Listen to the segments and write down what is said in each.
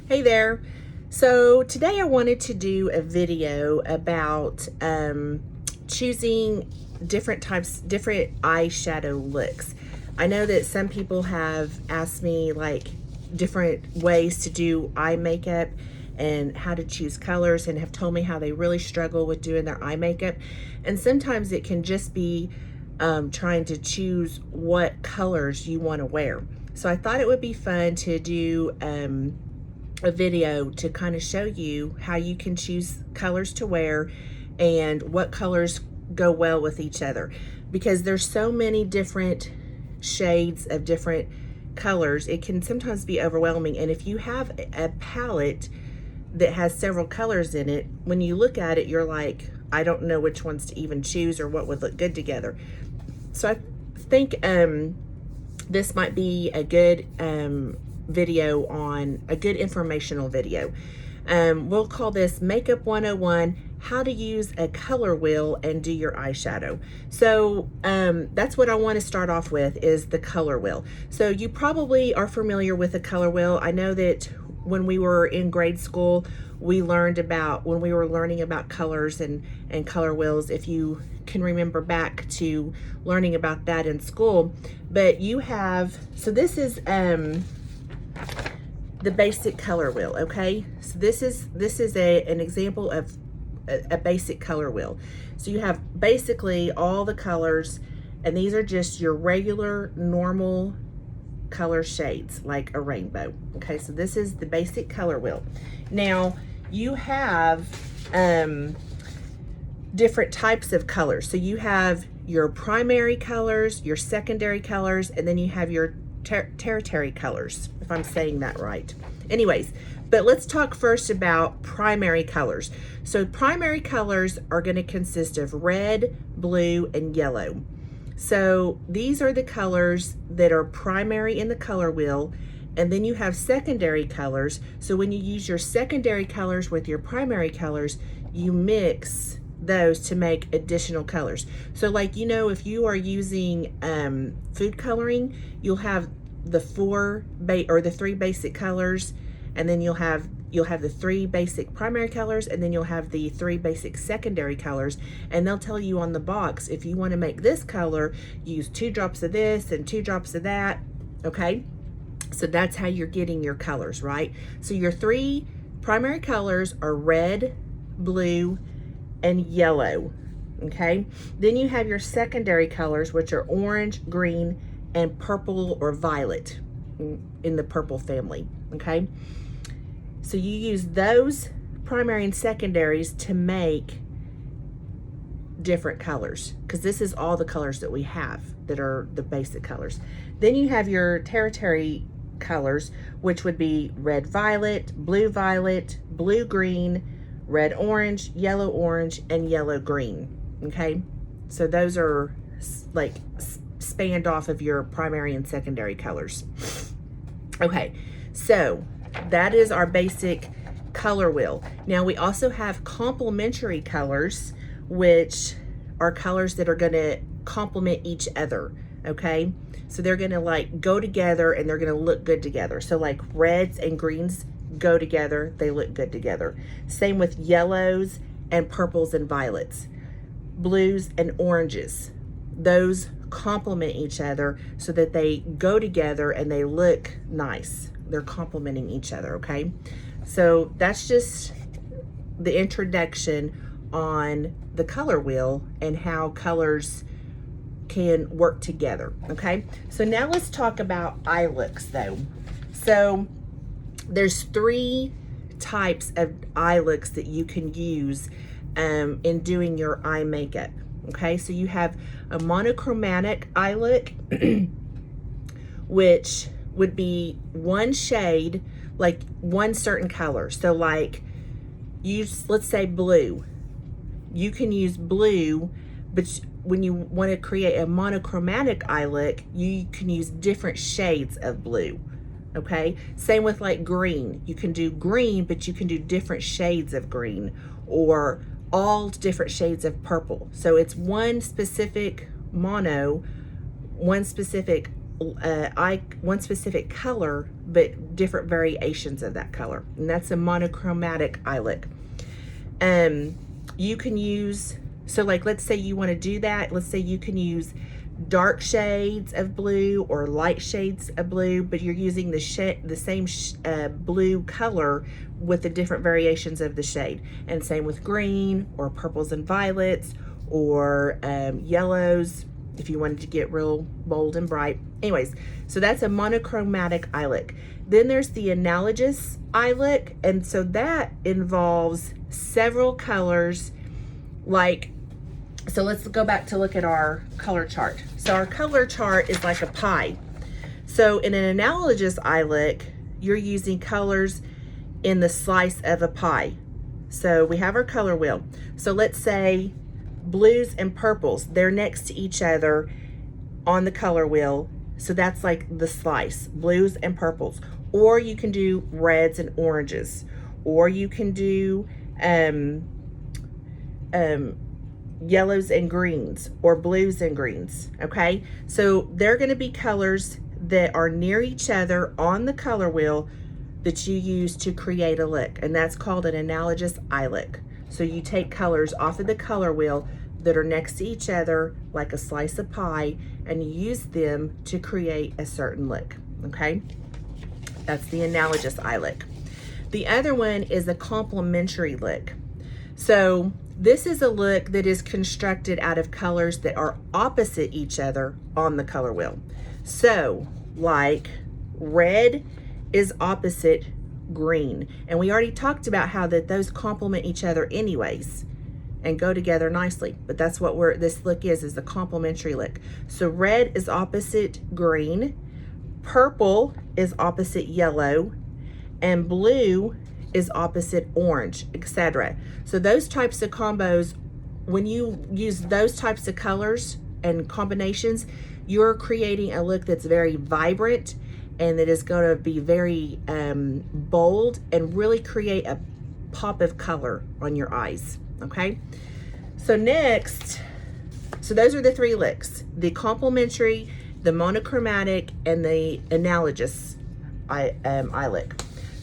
Hey there. So today I wanted to do a video about choosing different eyeshadow looks. I know that some people have asked me like different ways to do eye makeup and how to choose colors, and have told me how they really struggle with doing their eye makeup. And sometimes it can just be trying to choose what colors you want to wear. So I thought it would be fun to do a video to kind of show you how you can choose colors to wear and what colors go well with each other, because there's so many different shades of different colors. It can sometimes be overwhelming, and if you have a palette that has several colors in it, when you look at it you're like, I don't know which ones to even choose or what would look good together. So I think this might be a good video, on a good informational video. We'll call this Makeup 101, how to use a color wheel and do your eyeshadow. So that's what I want to start off with, is the color wheel. So you probably are familiar with a color wheel. I know that when we were in grade school, we learned about, when we were learning about colors and color wheels, if you can remember back to learning about that in school. But you have, so this is the basic color wheel, okay? So this is an example of a basic color wheel. So you have basically all the colors, and these are just your regular normal color shades, like a rainbow. Okay, so this is the basic color wheel. Now you have different types of colors. So you have your primary colors, your secondary colors, and then you have your tertiary colors, if I'm saying that right. Anyways, but let's talk first about primary colors. So primary colors are going to consist of red, blue, and yellow. So these are the colors that are primary in the color wheel. And then you have secondary colors. So when you use your secondary colors with your primary colors, you mix those to make additional colors. So like, you know, if you are using food coloring, you'll have the three basic colors, and then you'll have the three basic primary colors, and then you'll have the three basic secondary colors. And they'll tell you on the box, if you want to make this color, use 2 drops of this and 2 drops of that. Okay, so that's how you're getting your colors, right? So your 3 primary colors are red, blue, and yellow. Okay, then you have your secondary colors, which are orange, green, and purple or violet, in the purple family. Okay, so you use those primary and secondaries to make different colors, because this is all the colors that we have that are the basic colors. Then you have your tertiary colors, which would be red violet, blue green, red orange, yellow orange, and yellow green. Okay, so those are like spanned off of your primary and secondary colors. Okay, so that is our basic color wheel. Now we also have complementary colors, which are colors that are going to complement each other. Okay, so they're going to like go together, and they're going to look good together. So like reds and greens go together, they look good together. Same with yellows and purples and violets. Blues and oranges, those complement each other so that they go together and they look nice. They're complementing each other. Okay, so that's just the introduction on the color wheel and how colors can work together. Okay, so now let's talk about eye looks though. So there's 3 types of eye looks that you can use in doing your eye makeup. Okay, so you have a monochromatic eye look, which would be one shade, like one certain color. So like, let's say blue. You can use blue, but when you want to create a monochromatic eye look, you can use different shades of blue. Okay, same with like green. You can do green, but you can do different shades of green, or all different shades of purple. So it's one specific one specific color, but different variations of that color, and that's a monochromatic eye look. You can use, so like, let's say you want to do that. Let's say you can use dark shades of blue or light shades of blue, but you're using the same blue color with the different variations of the shade. And same with green or purples and violets or yellows, if you wanted to get real bold and bright. Anyways, so that's a monochromatic eye look. Then there's the analogous eye look, and so that involves several colors. Like, so let's go back to look at our color chart. So our color chart is like a pie. So in an analogous eye look, you're using colors in the slice of a pie. So we have our color wheel. So let's say blues and purples, they're next to each other on the color wheel. So that's like the slice, blues and purples. Or you can do reds and oranges. Or you can do yellows and greens, or blues and greens, okay? So they're gonna be colors that are near each other on the color wheel that you use to create a look, and that's called an analogous eye look. So you take colors off of the color wheel that are next to each other like a slice of pie, and you use them to create a certain look, okay? That's the analogous eye look. The other one is a complementary look. So this is a look that is constructed out of colors that are opposite each other on the color wheel. So like red is opposite green. And we already talked about how that those complement each other anyways and go together nicely. But that's what this look is the complementary look. So red is opposite green, purple is opposite yellow, and blue is opposite orange, etc. So those types of combos, when you use those types of colors and combinations, you're creating a look that's very vibrant and that is going to be very bold and really create a pop of color on your eyes, okay? So next, so those are the three looks: the complementary, the monochromatic, and the analogous eye look.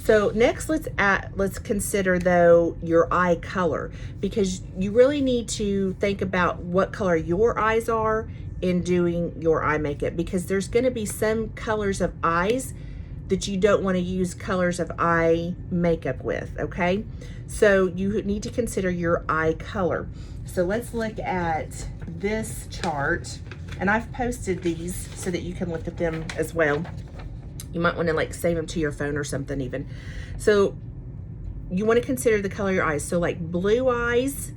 So next, let's consider though your eye color, because you really need to think about what color your eyes are in doing your eye makeup, because there's going to be some colors of eyes that you don't want to use colors of eye makeup with, okay? So you need to consider your eye color. So let's look at this chart, and I've posted these so that you can look at them as well. You might want to like save them to your phone or something even. So you want to consider the color of your eyes. So like blue eyes,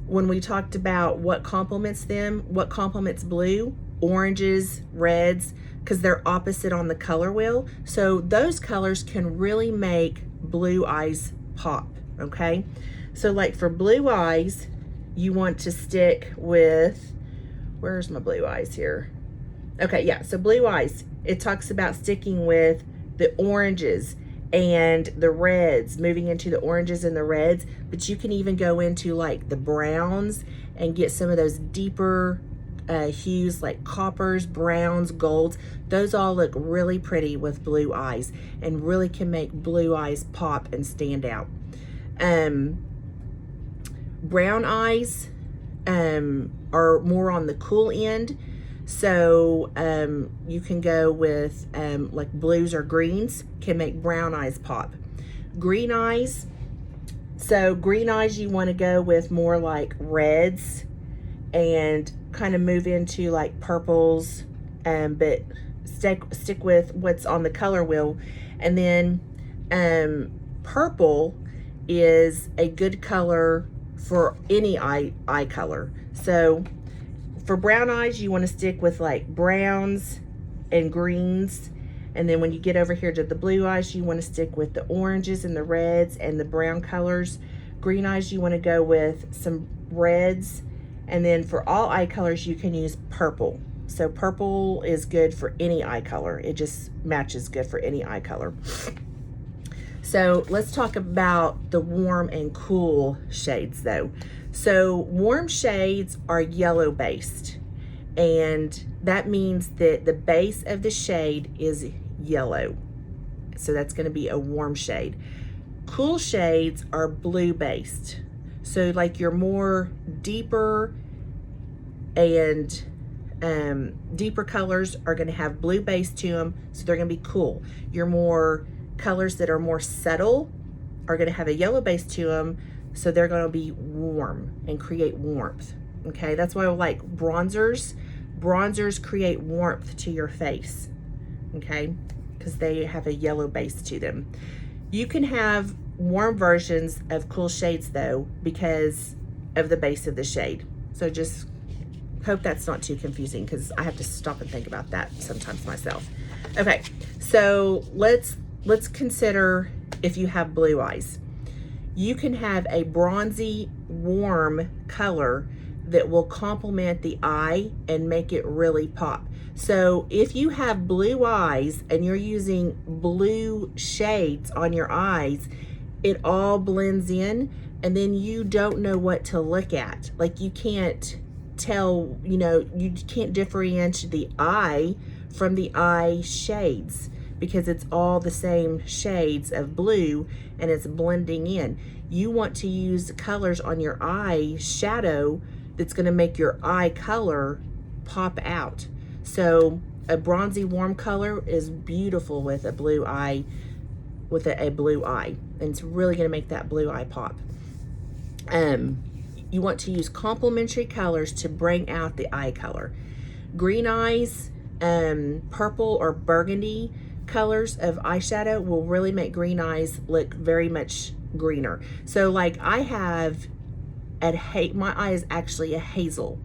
when we talked about what complements them, what complements blue, oranges, reds, because they're opposite on the color wheel. So those colors can really make blue eyes pop, okay? So like for blue eyes, you want to stick with, where's my blue eyes here? Okay, yeah, so blue eyes, it talks about sticking with the oranges and the reds, moving into the oranges and the reds, but you can even go into like the browns and get some of those deeper hues like coppers, browns, golds. Those all look really pretty with blue eyes and really can make blue eyes pop and stand out. Brown eyes are more on the cool end. So you can go with like blues or greens can make brown eyes pop. Green eyes, so green eyes you want to go with more like reds and kind of move into like purples, but stick with what's on the color wheel. And then purple is a good color for any eye color. So for brown eyes, you want to stick with like browns and greens. And then when you get over here to the blue eyes, you want to stick with the oranges and the reds and the brown colors. Green eyes, you want to go with some reds. And then for all eye colors, you can use purple. So purple is good for any eye color. It just matches good for any eye color. So let's talk about the warm and cool shades though. So warm shades are yellow based, and that means that the base of the shade is yellow. So that's going to be a warm shade. Cool shades are blue based. So like your more deeper and deeper colors are going to have blue base to them, so they're going to be cool. Your more colors that are more subtle are going to have a yellow base to them, so they're going to be warm and create warmth. Okay, that's why I like bronzers. Bronzers create warmth to your face, okay, because they have a yellow base to them. You can have warm versions of cool shades though, because of the base of the shade. So just hope that's not too confusing, because I have to stop and think about that sometimes myself. Okay, so let's consider if you have blue eyes. You can have a bronzy, warm color that will complement the eye and make it really pop. So if you have blue eyes and you're using blue shades on your eyes, it all blends in, and then you don't know what to look at. Like you can't tell, you know, you can't differentiate the eye from the eye shades, because it's all the same shades of blue and it's blending in. You want to use colors on your eye shadow that's going to make your eye color pop out. So a bronzy warm color is beautiful with a blue eye, with a blue eye, and it's really going to make that blue eye pop. You want to use complementary colors to bring out the eye color. Green eyes, purple or burgundy colors of eyeshadow will really make green eyes look very much greener. So like I have my eye is actually a hazel.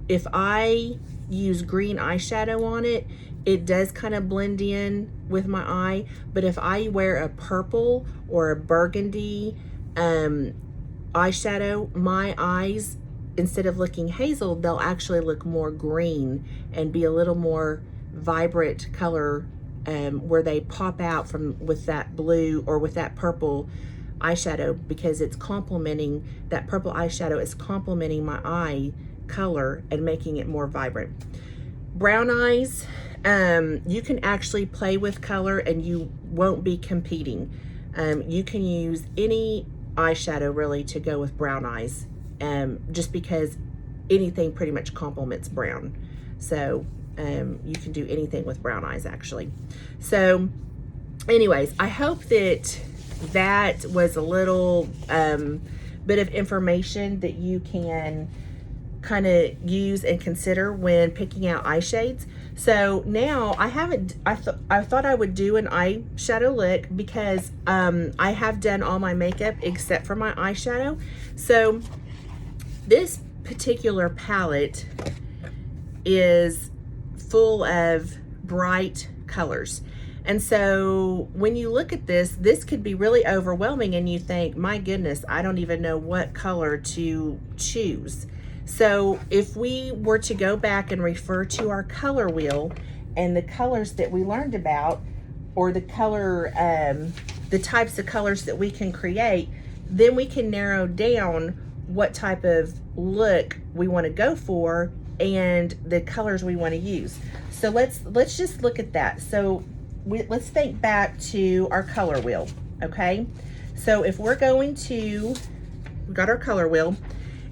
If I use green eyeshadow on it, it does kind of blend in with my eye. But if I wear a purple or a burgundy eyeshadow, my eyes, instead of looking hazel, they'll actually look more green and be a little more vibrant color, where they pop out from with that blue or with that purple eyeshadow, because it's complementing, that purple eyeshadow is complementing my eye color and making it more vibrant. Brown eyes, you can actually play with color and you won't be competing. You can use any eyeshadow really to go with brown eyes, just because anything pretty much complements brown. So you can do anything with brown eyes actually. So anyways, I hope that was a little bit of information that you can kind of use and consider when picking out eye shades. So now I thought I would do an eyeshadow look, because I have done all my makeup except for my eyeshadow. So this particular palette is full of bright colors. And so when you look at this could be really overwhelming, and you think, my goodness, I don't even know what color to choose. So if we were to go back and refer to our color wheel and the colors that we learned about, or the color, the types of colors that we can create, then we can narrow down what type of look we want to go for and the colors we want to use. So let's just look at that. So let's think back to our color wheel, okay? So if we're going to, we've got our color wheel.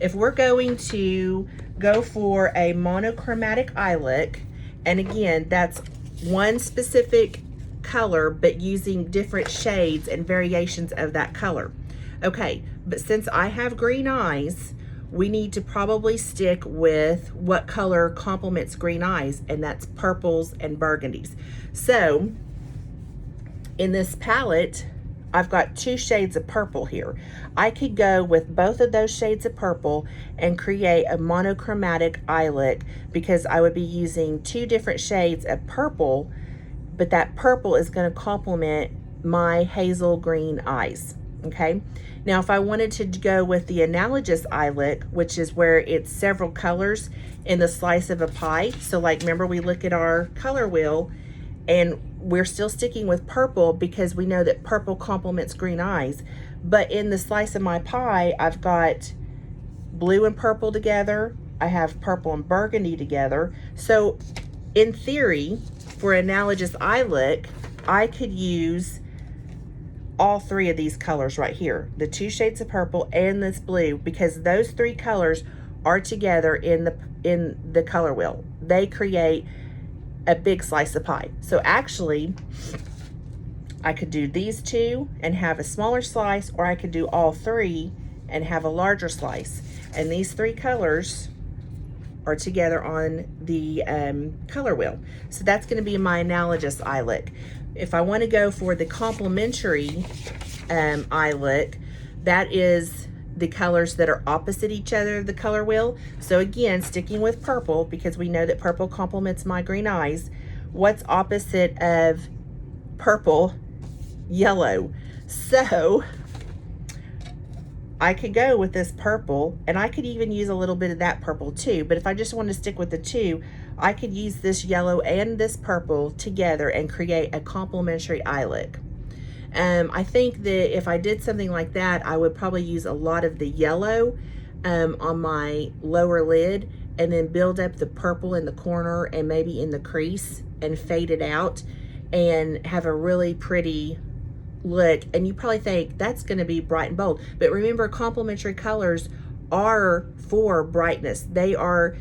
If we're going to go for a monochromatic eye look, and again, that's one specific color, but using different shades and variations of that color. Okay, but since I have green eyes, we need to probably stick with what color complements green eyes, and that's purples and burgundies. So in this palette, I've got 2 shades of purple here. I could go with both of those shades of purple and create a monochromatic eye look, because I would be using 2 different shades of purple, but that purple is going to complement my hazel green eyes. Okay, now if I wanted to go with the analogous eye look, which is where it's several colors in the slice of a pie. So like, remember, we look at our color wheel and we're still sticking with purple because we know that purple complements green eyes. But in the slice of my pie, I've got blue and purple together, I have purple and burgundy together. So in theory, for analogous eye look, I could use all three of these colors right here, the 2 shades of purple and this blue, because those 3 colors are together in the color wheel. They create a big slice of pie. So actually, I could do these 2 and have a smaller slice, or I could do all 3 and have a larger slice. And these 3 colors are together on the color wheel. So that's going to be my analogous eye look. If I want to go for the complementary eye look, that is the colors that are opposite each other of the color wheel. So again, sticking with purple, because we know that purple complements my green eyes. What's opposite of purple? Yellow. So I could go with this purple, and I could even use a little bit of that purple too, but if I just want to stick with the 2, I could use this yellow and this purple together and create a complementary eye look. I think that if I did something like that, I would probably use a lot of the yellow on my lower lid, and then build up the purple in the corner and maybe in the crease and fade it out and have a really pretty look. And you probably think that's going to be bright and bold, but remember, complementary colors are for brightness. They are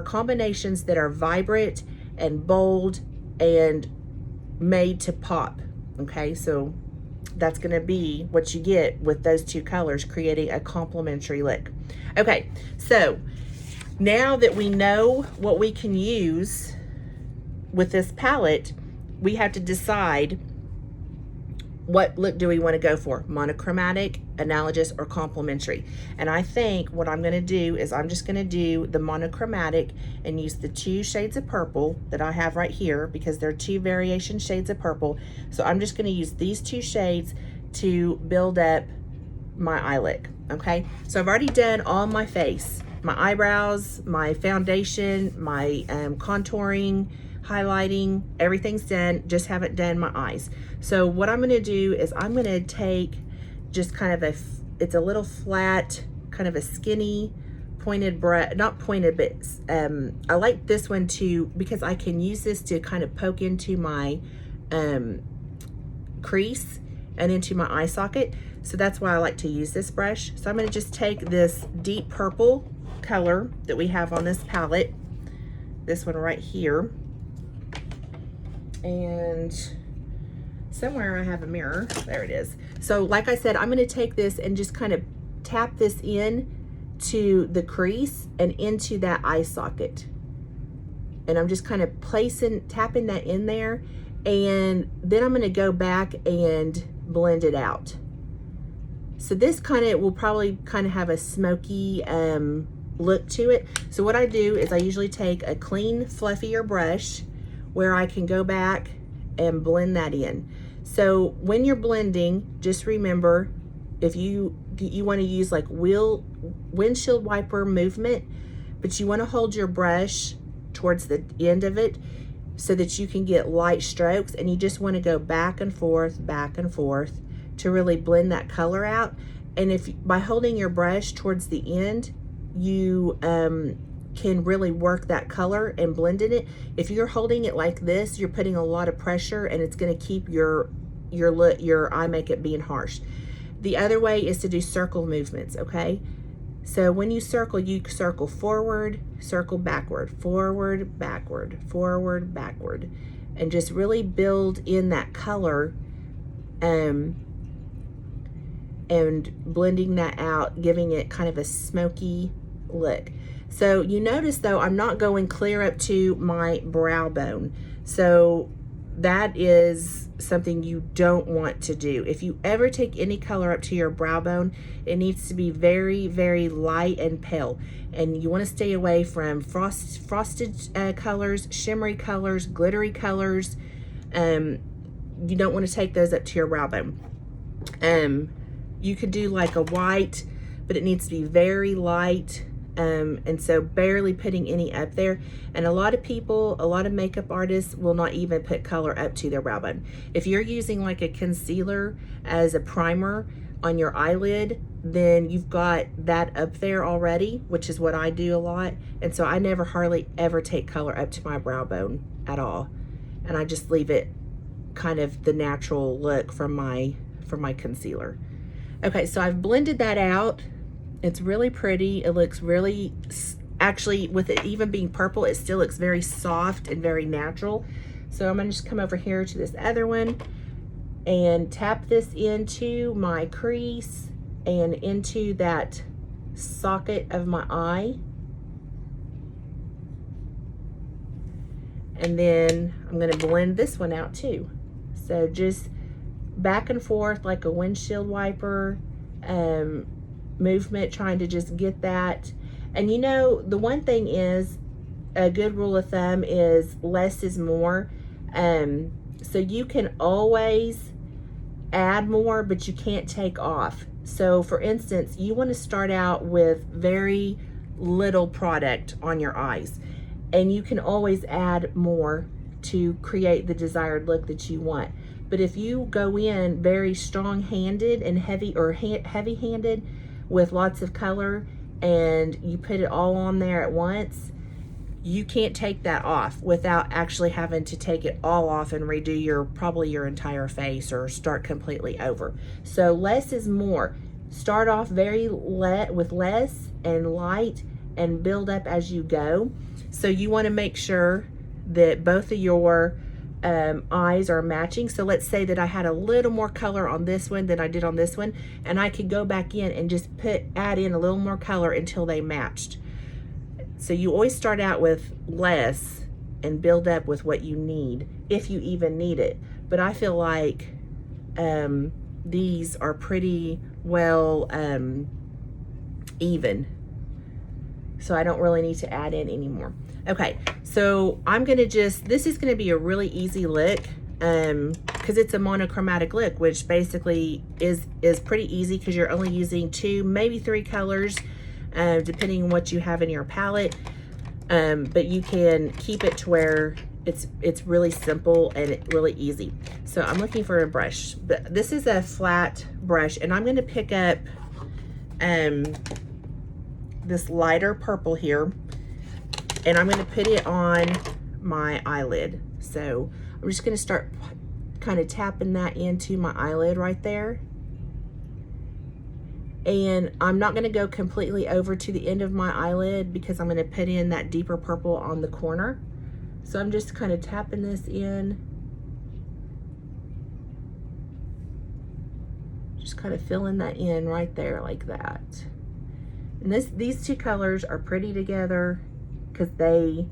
combinations that are vibrant and bold and made to pop. Okay, so that's going to be what you get with those 2 colors, creating a complementary look. Okay, so now that we know what we can use with this palette, we have to decide what look do we want to go for, monochromatic, analogous, or complementary. And I think what I'm going to do is I'm just going to do the monochromatic and use the 2 shades of purple that I have right here, because there are 2 variation shades of purple. So I'm just going to use these 2 shades to build up my eye look. Okay, so I've already done all my face, my eyebrows, my foundation, my contouring, highlighting, everything's done, just haven't done my eyes. So what I'm going to do is I'm going to take just kind of it's a little flat, kind of a skinny pointed brush, not pointed, but I like this one too, because I can use this to kind of poke into my crease and into my eye socket. So that's why I like to use this brush. So I'm going to just take this deep purple color that we have on this palette, this one right here, and somewhere I have a mirror. There it is. So like I said, I'm going to take this and just kind of tap this in to the crease and into that eye socket. And I'm just kind of tapping that in there. And then I'm going to go back and blend it out. So this will probably kind of have a smoky look to it. So what I do is I usually take a clean, fluffier brush where I can go back and blend that in. So when you're blending, just remember, if you want to use like windshield wiper movement, but you want to hold your brush towards the end of it so that you can get light strokes, and you just want to go back and forth to really blend that color out. And if by holding your brush towards the end, you can really work that color and blend in it. If you're holding it like this, you're putting a lot of pressure, and it's going to keep your eye makeup being harsh. The other way is to do circle movements. Okay, so when you circle forward, circle backward, forward, backward, forward, backward, and just really build in that color, and blending that out, giving it kind of a smoky look. So you notice though, I'm not going clear up to my brow bone. So that is something you don't want to do. If you ever take any color up to your brow bone, it needs to be very, very light and pale. And you want to stay away from frosted colors, shimmery colors, glittery colors. You don't want to take those up to your brow bone. You could do like a white, but it needs to be very light. And so barely putting any up there. And a lot of makeup artists will not even put color up to their brow bone. If you're using like a concealer as a primer, on your eyelid, then you've got that up there already, which is what I do a lot. And so I never hardly ever take color up to my brow bone at all. And I just leave it kind of the natural look from my concealer. Okay, so I've blended that out. It's really pretty. It looks really, actually with it even being purple, it still looks very soft and very natural. So I'm gonna just come over here to this other one and tap this into my crease and into that socket of my eye. And then I'm gonna blend this one out too. So just back and forth like a windshield wiper movement, trying to just get that. And you know, the one thing is, a good rule of thumb is less is more. So you can always add more, but you can't take off. So for instance, you want to start out with very little product on your eyes, and you can always add more to create the desired look that you want. But if you go in very strong-handed and heavy-handed with lots of color and you put it all on there at once, you can't take that off without actually having to take it all off and redo probably your entire face or start completely over. So less is more. Start off with less and light and build up as you go. So you want to make sure that both of your eyes are matching. So let's say that I had a little more color on this one than I did on this one, and I could go back in and just add in a little more color until they matched. So you always start out with less and build up with what you need, if you even need it. But I feel like these are pretty well even. So I don't really need to add in anymore. Okay, so I'm gonna this is gonna be a really easy look because it's a monochromatic look, which basically is pretty easy because you're only using 2, maybe 3 colors, depending on what you have in your palette. But you can keep it to where it's really simple and really easy. So I'm looking for a brush, but this is a flat brush, and I'm gonna pick up this lighter purple here, and I'm gonna put it on my eyelid. So I'm just gonna start kind of tapping that into my eyelid right there. And I'm not gonna go completely over to the end of my eyelid because I'm gonna put in that deeper purple on the corner. So I'm just kind of tapping this in. Just kind of filling that in right there like that. And these 2 colors are pretty together because they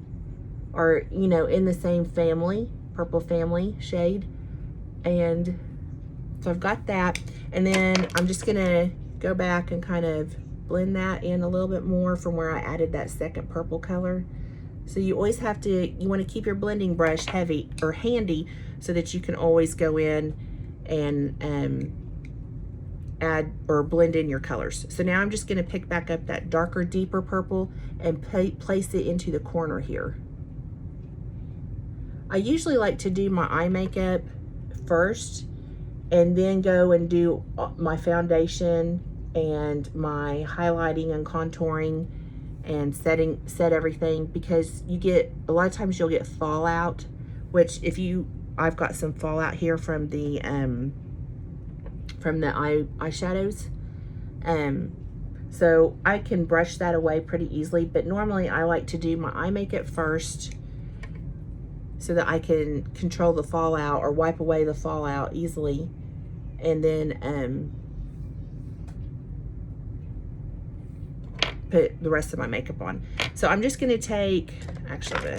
are, you know, in the same family, purple family shade. And so I've got that. And then I'm just gonna go back and kind of blend that in a little bit more from where I added that second purple color. So you always have to, you want to keep your blending brush heavy or handy so that you can always go in and add or blend in your colors. So now I'm just going to pick back up that darker, deeper purple and place it into the corner here. I usually like to do my eye makeup first and then go and do my foundation and my highlighting and contouring and set everything, because you get, a lot of times you'll get fallout, which I've got some fallout here from the eyeshadows. So I can brush that away pretty easily, but normally I like to do my eye makeup first so that I can control the fallout or wipe away the fallout easily, and then put the rest of my makeup on. So I'm just gonna take, actually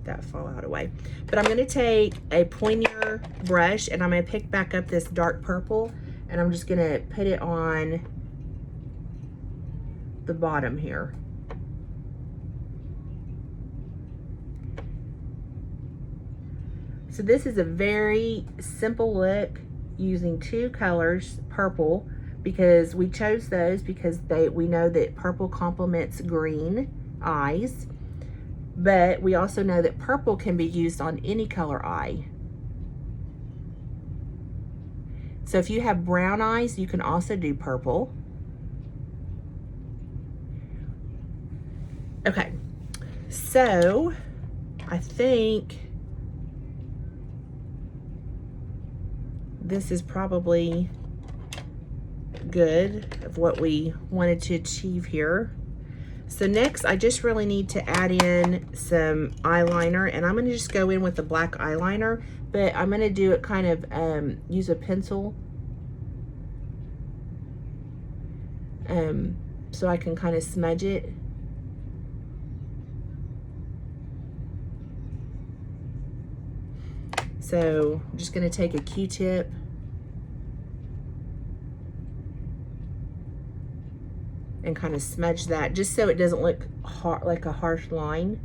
that fallout away, but I'm gonna take a pointier brush and I'm gonna pick back up this dark purple and I'm just gonna put it on the bottom here. So this is a very simple look using 2 colors, purple, because we chose those because we know that purple complements green eyes, but we also know that purple can be used on any color eye. So if you have brown eyes, you can also do purple. Okay, so I think this is probably good of what we wanted to achieve here. So next, I just really need to add in some eyeliner, and I'm going to just go in with the black eyeliner, but I'm going to do it kind of, use a pencil, so I can kind of smudge it. So I'm just going to take a Q-tip and kind of smudge that just so it doesn't look hard, like a harsh line.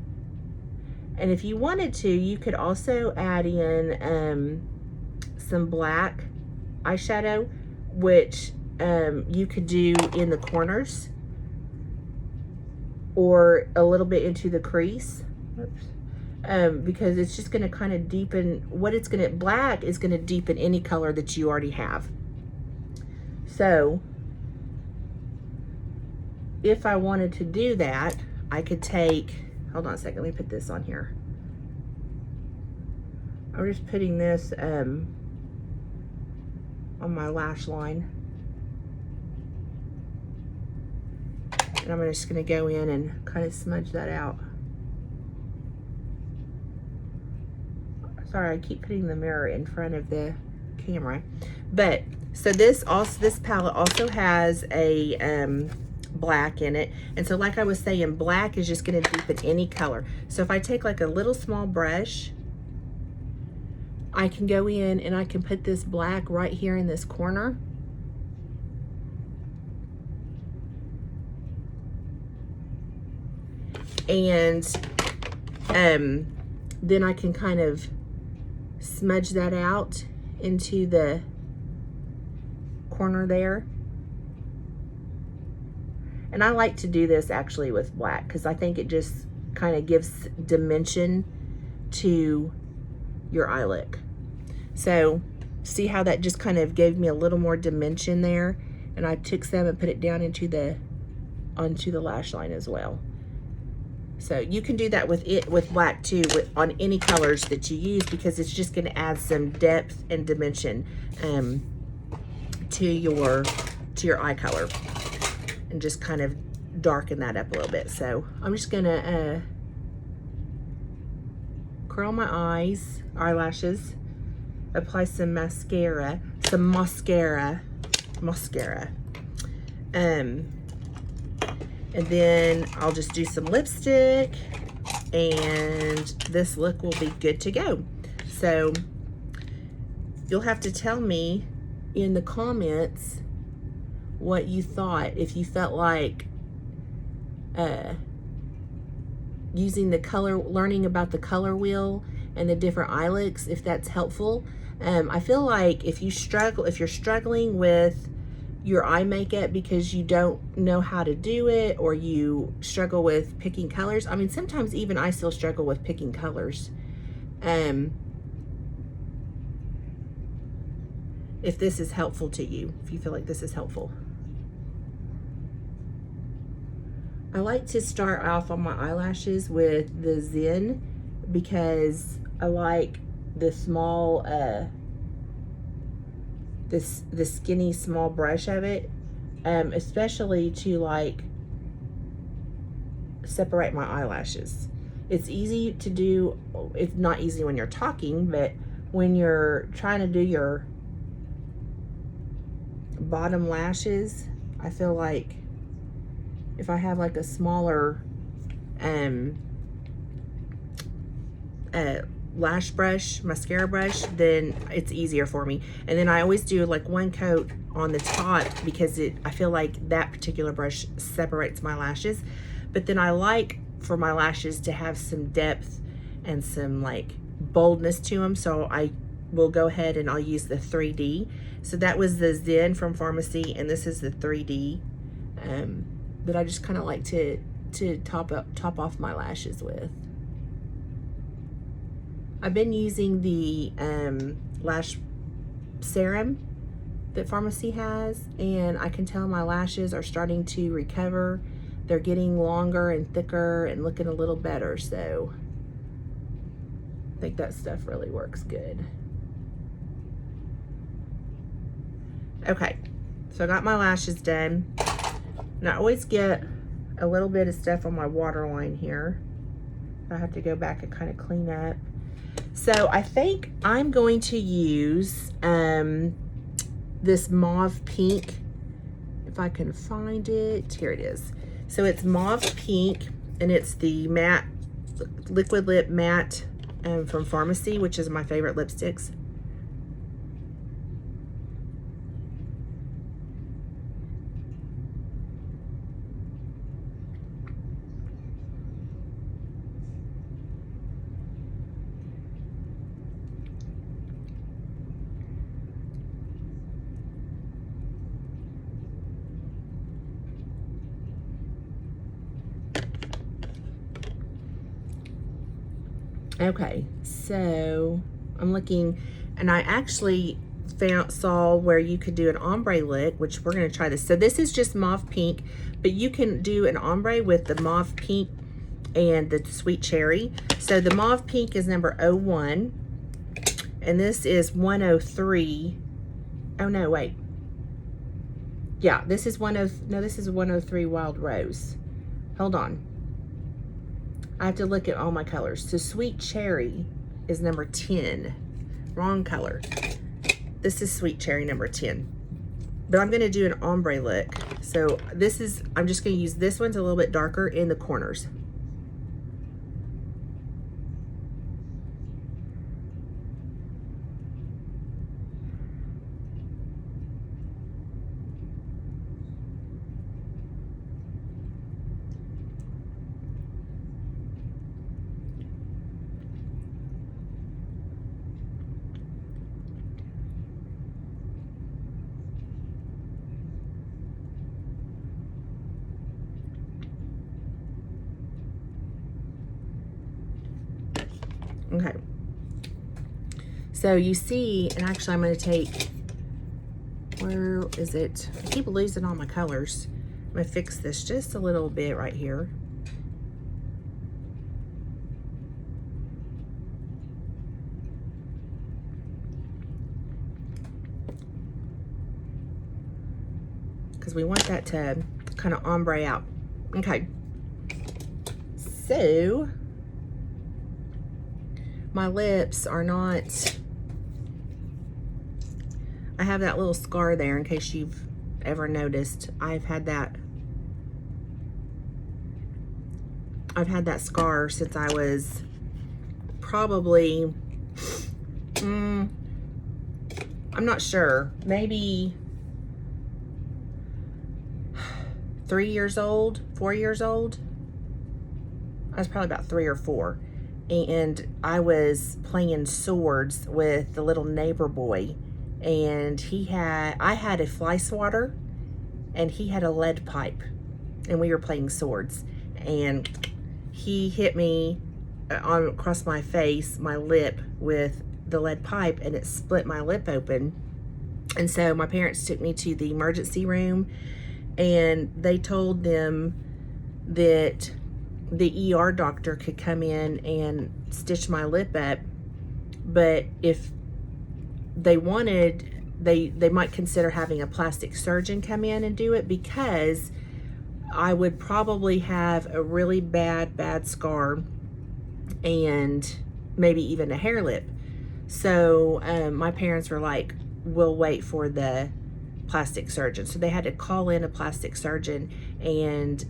And if you wanted to, you could also add in some black eyeshadow, which you could do in the corners or a little bit into the crease. Oops. Because it's just going to kind of deepen what it's going to, black is going to deepen any color that you already have. So if I wanted to do that, I could take, hold on a second, let me put this on here. I'm just putting this on my lash line. And I'm just going to go in and kind of smudge that out. Sorry, I keep putting the mirror in front of the camera. But, so this palette also has a black in it. And so like I was saying, black is just going to deepen any color. So if I take like a little small brush, I can go in and I can put this black right here in this corner. And then I can kind of smudge that out into the corner there. And I like to do this actually with black because I think it just kind of gives dimension to your eye look. So see how that just kind of gave me a little more dimension there, and I took some and put it down into onto the lash line as well. So you can do that with black too, on any colors that you use, because it's just going to add some depth and dimension to your eye color, and just kind of darken that up a little bit. So I'm just going to curl my eyelashes, apply some mascara, and then I'll just do some lipstick, and this look will be good to go. So you'll have to tell me in the comments what you thought, if you felt like using the color, learning about the color wheel and the different eye looks, if that's helpful. I feel like if you're struggling with your eye makeup because you don't know how to do it, or you struggle with picking colors. I mean, sometimes even I still struggle with picking colors. If this is helpful to you, if you feel like this is helpful. I like to start off on my eyelashes with the Zen because I like the small, the skinny small brush of it, especially to like separate my eyelashes. It's easy to do, it's not easy when you're talking, but when you're trying to do your bottom lashes, I feel like if I have like a smaller lash brush, mascara brush, then it's easier for me. And then I always do like one coat on the top because I feel like that particular brush separates my lashes. But then I like for my lashes to have some depth and some like boldness to them, so I will go ahead and I'll use the 3D. So that was the Zen from Pharmacy, and this is the 3D that I just kind of like to top off my lashes with. I've been using the lash serum that Pharmacy has, and I can tell my lashes are starting to recover. They're getting longer and thicker and looking a little better, so I think that stuff really works good. Okay, so I got my lashes done. And I always get a little bit of stuff on my waterline here. I have to go back and kind of clean up. So I think I'm going to use this mauve pink, if I can find it. Here it is. So it's mauve pink, and it's the matte, liquid lip matte from Pharmacy, which is my favorite lipsticks. Okay, so I'm looking, and I actually saw where you could do an ombre lip, which we're going to try this. So this is just mauve pink, but you can do an ombre with the mauve pink and the sweet cherry. So the mauve pink is number 01, and this is 103. Oh no, wait. Yeah, this is this is 103 Wild Rose. Hold on. I have to look at all my colors. So Sweet Cherry is number 10. Wrong color. This is Sweet Cherry number 10. But I'm gonna do an ombre look. So this is, I'm just gonna use this one's a little bit darker in the corners. Okay, so you see, and actually I'm going to take, where is it? I keep losing all my colors. I'm going to fix this just a little bit right here. Because we want that to kind of ombre out. Okay, so my lips are not, I have that little scar there in case you've ever noticed. I've had that scar since I was probably, I'm not sure, maybe 3 years old, 4 years old. I was probably about 3 or 4. And I was playing swords with the little neighbor boy, and I had a fly swatter and he had a lead pipe, and we were playing swords, and he hit me across my face, my lip, with the lead pipe, and it split my lip open. And so my parents took me to the emergency room, and they told them that the ER doctor could come in and stitch my lip up, but if they wanted, they might consider having a plastic surgeon come in and do it, because I would probably have a really bad scar and maybe even a hair lip. So my parents were like, we'll wait for the plastic surgeon. So they had to call in a plastic surgeon, and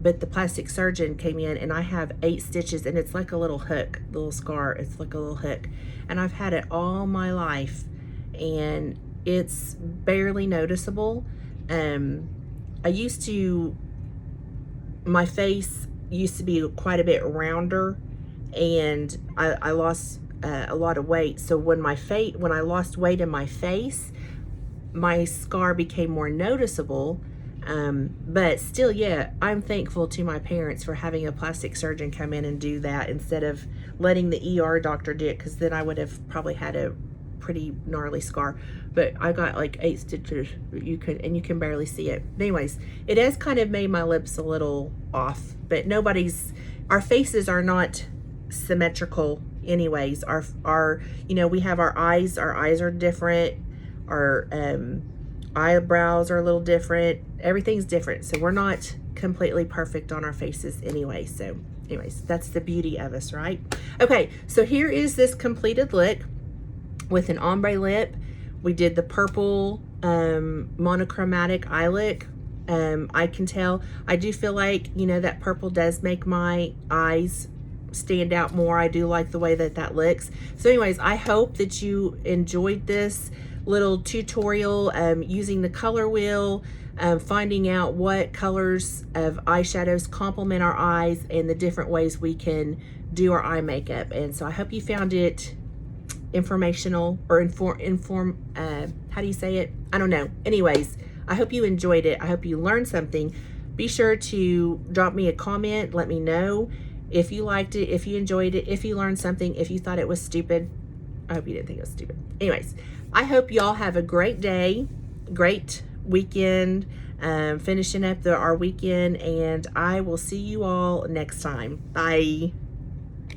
but the plastic surgeon came in, and I have 8 stitches, and it's like a little hook, the little scar, it's like a little hook, and I've had it all my life, and it's barely noticeable. My face used to be quite a bit rounder, and I lost a lot of weight. So when I lost weight in my face, my scar became more noticeable. But still, yeah, I'm thankful to my parents for having a plastic surgeon come in and do that instead of letting the ER doctor do it, because then I would have probably had to pretty gnarly scar, but I got like 8 stitches. You can barely see it. But anyways, it has kind of made my lips a little off, but our faces are not symmetrical anyways. Our you know, we have our eyes are different. Our eyebrows are a little different. Everything's different, so we're not completely perfect on our faces anyway. So anyways, that's the beauty of us, right? Okay, so here is this completed look with an ombre lip. We did the purple monochromatic eye look. I can tell, I do feel like, you know, that purple does make my eyes stand out more. I do like the way that looks. So anyways, I hope that you enjoyed this little tutorial using the color wheel, finding out what colors of eyeshadows complement our eyes and the different ways we can do our eye makeup. And so I hope you found it informational or how do you say it? I don't know. Anyways, I hope you enjoyed it. I hope you learned something. Be sure to drop me a comment. Let me know if you liked it, if you enjoyed it, if you learned something, if you thought it was stupid. I hope you didn't think it was stupid. Anyways, I hope y'all have a great day, great weekend, finishing up our weekend, and I will see you all next time. Bye.